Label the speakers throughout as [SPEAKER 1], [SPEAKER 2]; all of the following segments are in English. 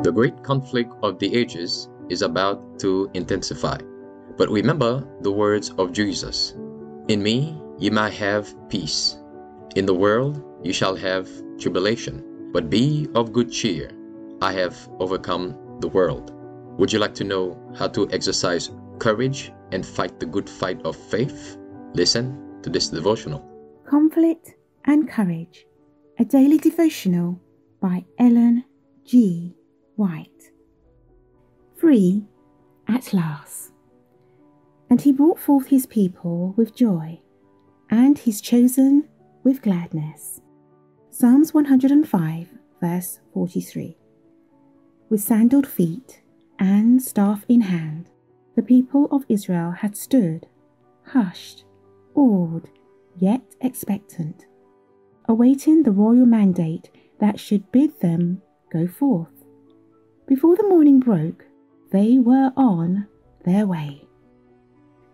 [SPEAKER 1] The great conflict of the ages is about to intensify. But remember the words of Jesus. In me ye might have peace. In the world you shall have tribulation. But be of good cheer. I have overcome the world. Would you like to know how to exercise courage and fight the good fight of faith? Listen to this devotional.
[SPEAKER 2] Conflict and Courage, a daily devotional by Ellen G. White. Free at last. And he brought forth his people with joy, and his chosen with gladness. Psalms 105, verse 43. With sandaled feet and staff in hand, the people of Israel had stood, hushed, awed, yet expectant, awaiting the royal mandate that should bid them go forth. Before the morning broke, they were on their way.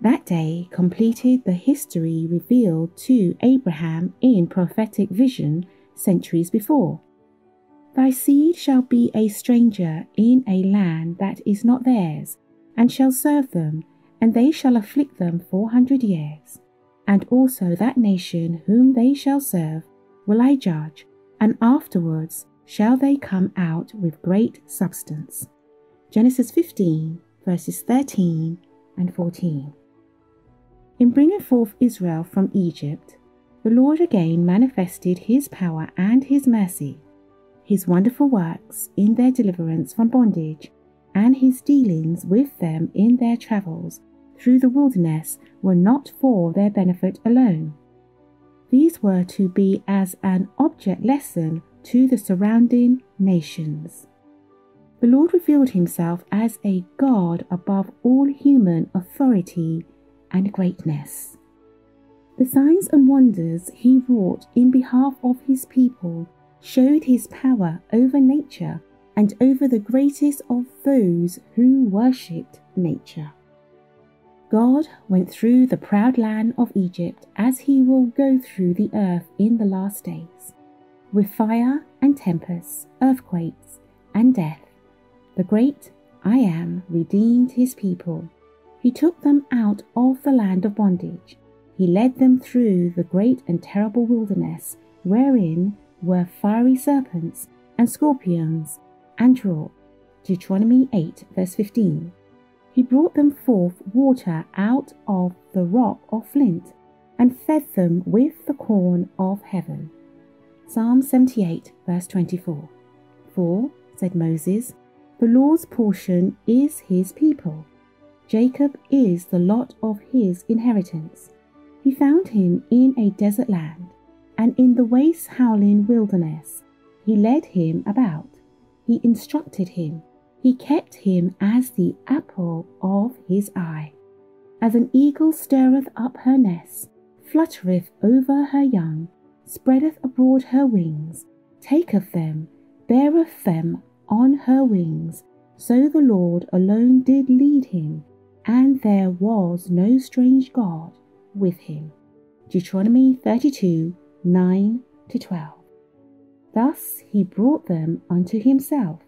[SPEAKER 2] That day completed the history revealed to Abraham in prophetic vision centuries before. Thy seed shall be a stranger in a land that is not theirs, and shall serve them, and they shall afflict them 400 years. And also that nation whom they shall serve will I judge, and afterwards shall they come out with great substance. Genesis 15, verses 13 and 14. In bringing forth Israel from Egypt, the Lord again manifested his power and his mercy, his wonderful works in their deliverance from bondage, and his dealings with them in their travels through the wilderness were not for their benefit alone. These were to be as an object lesson to the surrounding nations. The Lord revealed himself as a God above all human authority and greatness. The signs and wonders he wrought in behalf of his people showed his power over nature and over the greatest of those who worshipped nature. God went through the proud land of Egypt as he will go through the earth in the last days, with fire and tempests, earthquakes and death. The great I Am redeemed his people. He took them out of the land of bondage. He led them through the great and terrible wilderness, wherein were fiery serpents and scorpions and drought. Deuteronomy 8, verse 15. He brought them forth water out of the rock of flint, and fed them with the corn of heaven. Psalm 78, verse 24. For, said Moses, the Lord's portion is his people. Jacob is the lot of his inheritance. He found him in a desert land, and in the waste howling wilderness. He led him about. He instructed him. He kept him as the apple of his eye. As an eagle stirreth up her nest, fluttereth over her young, spreadeth abroad her wings, taketh them, beareth them on her wings. So the Lord alone did lead him, and there was no strange God with him. Deuteronomy 32, 9-12. Thus he brought them unto himself,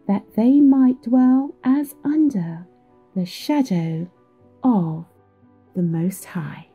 [SPEAKER 2] that they might dwell as under the shadow of the Most High.